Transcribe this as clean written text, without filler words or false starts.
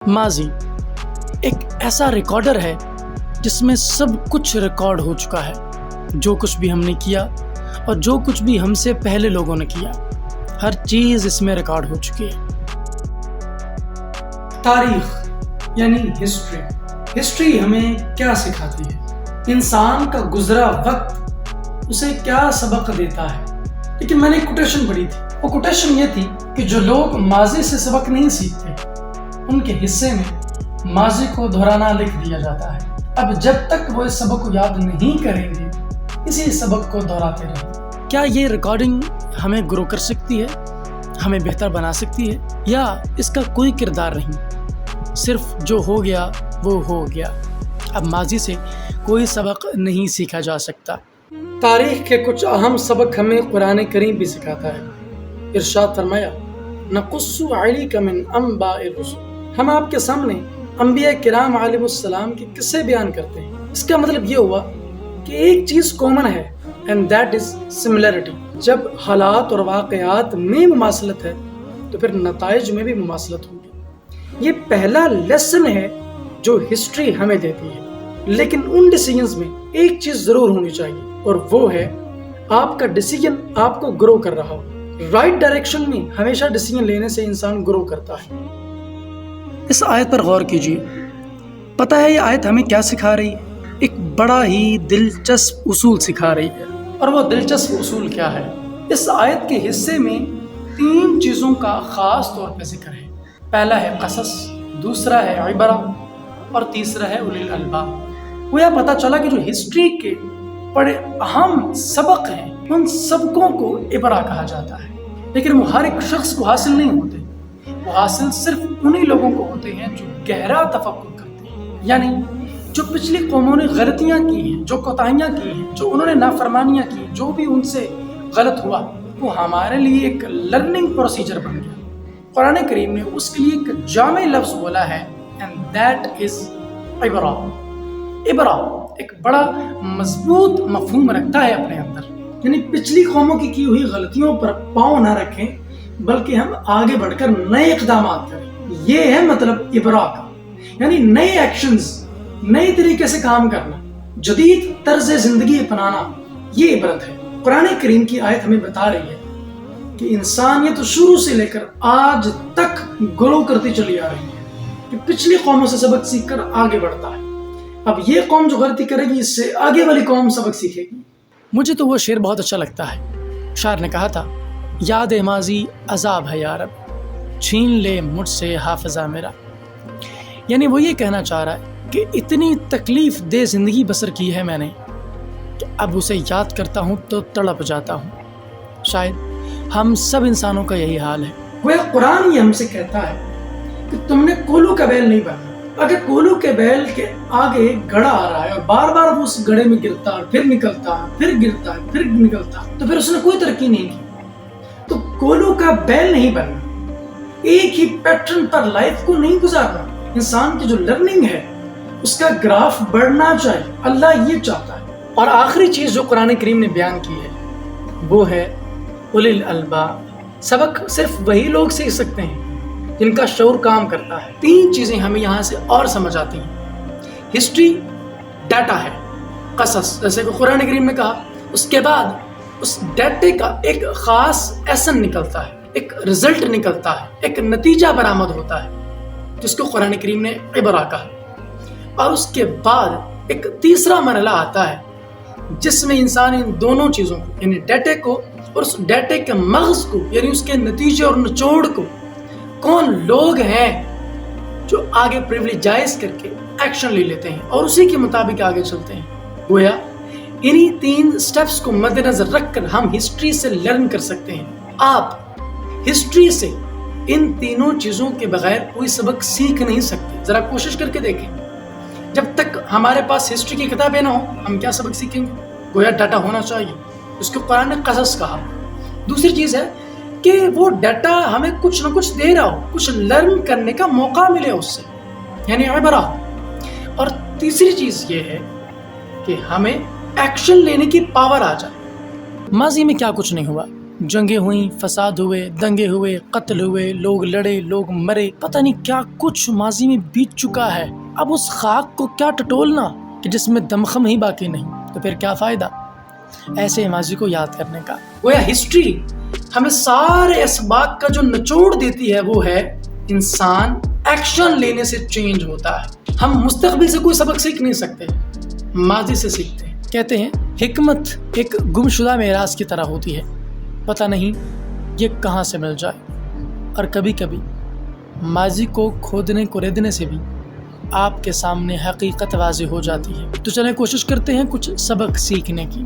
ماضی ایک ایسا ریکارڈر ہے جس میں سب کچھ ریکارڈ ہو چکا ہے، جو کچھ بھی ہم نے کیا اور جو کچھ بھی ہم سے پہلے لوگوں نے کیا، ہر چیز اس میں ریکارڈ ہو چکی ہے۔ تاریخ یعنی ہسٹری ہمیں کیا سکھاتی ہے؟ انسان کا گزرا وقت اسے کیا سبق دیتا ہے؟ لیکن میں نے ایک کوٹیشن پڑھی تھی، وہ کوٹیشن یہ تھی کہ جو لوگ ماضی سے سبق نہیں سیکھتے ان کے حصے میں ماضی کو دہرانا لکھ دیا جاتا ہے۔ اب جب تک وہ اس سبق کو یاد نہیں کریں گے اسی سبق کو دہراتے رہیں گے۔ کیا یہ ریکارڈنگ ہمیں گرو کر سکتی ہے، ہمیں بہتر بنا سکتی ہے، یا اس کا کوئی کردار نہیں، صرف جو ہو گیا وہ ہو گیا؟ اب ماضی سے کوئی سبق نہیں سیکھا جا سکتا۔ تاریخ کے کچھ اہم سبق ہمیں قرآن کریم بھی سکھاتا ہے۔ ارشاد فرمایا، نقص علیک من انباء الرسل، ہم آپ کے سامنے انبیاء کرام علیہ السلام کے قصے بیان کرتے ہیں۔ اس کا مطلب یہ ہوا کہ ایک چیز کامن ہے، and that is similarity۔ جب حالات اور واقعات میں مماثلت ہے تو پھر نتائج میں بھی مماثلت ہوگی۔ یہ پہلا لیسن ہے جو ہسٹری ہمیں دیتی ہے، لیکن ان ڈیسیجنز میں ایک چیز ضرور ہونی چاہیے، اور وہ ہے آپ کا ڈیسیجن آپ کو گرو کر رہا ہو۔ رائٹ ڈائریکشن میں ہمیشہ ڈیسیجن لینے سے انسان گرو کرتا ہے۔ اس آیت پر غور کیجیے، پتہ ہے یہ آیت ہمیں کیا سکھا رہی ہے؟ ایک بڑا ہی دلچسپ اصول سکھا رہی ہے۔ اور وہ دلچسپ اصول کیا ہے؟ اس آیت کے حصے میں 3 چیزوں کا خاص طور پہ ذکر ہے۔ پہلا ہے قصص، دوسرا ہے عبرہ، اور تیسرا ہے اولی الالباب۔ وہ یہ پتہ چلا کہ جو ہسٹری کے بڑے اہم سبق ہیں ان سبقوں کو عبرہ کہا جاتا ہے، لیکن وہ ہر ایک شخص کو حاصل نہیں ہوتے، وہ حاصل صرف انہی لوگوں کو ہوتے ہیں جو گہرا تفکر کرتے ہیں، یعنی جو پچھلی قوموں نے غلطیاں کی ہیں، جو کوتاہیاں کی ہیں، جو انہوں نے نافرمانیاں کی، جو بھی ان سے غلط ہوا وہ ہمارے لیے ایک لرننگ پروسیجر بن گیا۔ قرآن کریم نے اس کے لیے ایک جامع لفظ بولا ہے، and that is عبرہ۔ عبرہ ایک بڑا مضبوط مفہوم رکھتا ہے اپنے اندر، یعنی پچھلی قوموں کی ہوئی غلطیوں پر پاؤں نہ رکھیں بلکہ ہم آگے بڑھ کر نئے اقدامات کریں۔ یہ ہے مطلب عبرہ کا، یعنی نئے ایکشنز، نئے طریقے سے کام کرنا، جدید طرز زندگی اپنانا، یہ عبرت ہے۔ قرآن کریم کی آیت ہمیں بتا رہی ہے کہ انسانیت شروع سے لے کر آج تک گرو کرتی چلی آ رہی ہے، کہ پچھلی قوموں سے سبق سیکھ کر آگے بڑھتا ہے۔ اب یہ قوم جو غلطی کرے گی اس سے آگے والی قوم سبق سیکھے گی۔ مجھے تو وہ شعر بہت اچھا لگتا ہے۔ شاعر نے کہا تھا، یاد ماضی عذاب ہے یا رب، چھین لے مجھ سے حافظہ میرا۔ یعنی وہ یہ کہنا چاہ رہا ہے کہ اتنی تکلیف دہ زندگی بسر کی ہے میں نے کہ اب اسے یاد کرتا ہوں تو تڑپ جاتا ہوں۔ شاید ہم سب انسانوں کا یہی حال ہے۔ وہ قرآن یہ ہم سے کہتا ہے کہ تم نے کولو کا بیل نہیں بنا۔ اگر کولو کے بیل کے آگے گڑھا آ رہا ہے اور بار بار وہ اس گڑھے میں گرتا ہے، پھر نکلتا ہے، پھر گرتا ہے، پھر نکلتا ہے، تو پھر اس نے کوئی ترقی نہیں کی۔ تو کولو کا بیل نہیں بننا، ایک ہی پیٹرن پر لائف کو نہیں گزارنا۔ انسان کی جو لرننگ ہے اس کا گراف بڑھنا چاہیے، اللہ یہ چاہتا ہے۔ اور آخری چیز جو قرآن کریم نے بیان کی ہے وہ ہے اولی الالباب۔ سبق صرف وہی لوگ سیکھ سکتے ہیں جن کا شعور کام کرتا ہے۔ 3 چیزیں ہمیں یہاں سے اور سمجھ آتی ہیں۔ ہسٹری ڈیٹا ہے، قصص جیسے کہ قرآن کریم نے کہا، اس کے بعد اس ڈیٹے کا ایک خاص ایسن نکلتا ہے، ایک رزلٹ نکلتا ہے، ایک نتیجہ برآمد ہوتا ہے جس کو قرآن کریم نے عبرہ کہا۔ اور اس کے بعد ایک تیسرا مرحلہ آتا ہے جس میں انسان ان دونوں چیزوں کو، یعنی ڈیٹے کو اور اس ڈیٹے کے مغز کو، یعنی اس کے نتیجے اور نچوڑ کو، کون لوگ ہیں جو آگے پریویلیجائز کر کے ایکشن لے لیتے ہیں اور اسی کے مطابق آگے چلتے ہیں۔ گویا انہی 3 سٹیپس کو مد نظر رکھ کر ہم ہسٹری سے لرن کر سکتے ہیں۔ آپ ہسٹری سے ان 3 چیزوں کے بغیر کوئی سبق سیکھ نہیں سکتے۔ ذرا کوشش کر کے دیکھیں، جب تک ہمارے پاس ہسٹری کی کتابیں نہ ہوں ہم کیا سبق سیکھیں گے؟ گویا ڈاٹا ہونا چاہیے، اس کو قرآن نے قصص کہا۔ دوسری چیز ہے کہ وہ ڈیٹا ہمیں کچھ نہ کچھ دے رہا ہو، کچھ لرن کرنے کا موقع ملے اس سے، یعنی عبرہ۔ اور تیسری چیز یہ ہے کہ ہمیں ایکشن لینے کی پاور آ جائے۔ ماضی میں کیا کچھ نہیں ہوا، جنگیں ہوئیں، فساد ہوئے، دنگے ہوئے، قتل ہوئے، لوگ لڑے، لوگ مرے، پتہ نہیں کیا کچھ ماضی میں بیت چکا ہے۔ اب اس خاک کو کیا ٹٹولنا کہ جس میں دمخم ہی باقی نہیں، تو پھر کیا فائدہ ایسے ماضی کو یاد کرنے کا۔ گویا ہسٹری ہمیں سارے اسباق کا جو نچوڑ دیتی ہے وہ ہے انسان ایکشن لینے سے چینج ہوتا ہے۔ ہم مستقبل سے کوئی سبق سیکھ نہیں سکتے، ماضی سے سیکھتے ہیں۔ کہتے ہیں حکمت ایک گمشدہ معراج کی طرح ہوتی ہے، پتہ نہیں یہ کہاں سے مل جائے، اور کبھی کبھی ماضی کو کھودنے کوریدنے سے بھی آپ کے سامنے حقیقت واضح ہو جاتی ہے۔ تو چلیں کوشش کرتے ہیں کچھ سبق سیکھنے کی۔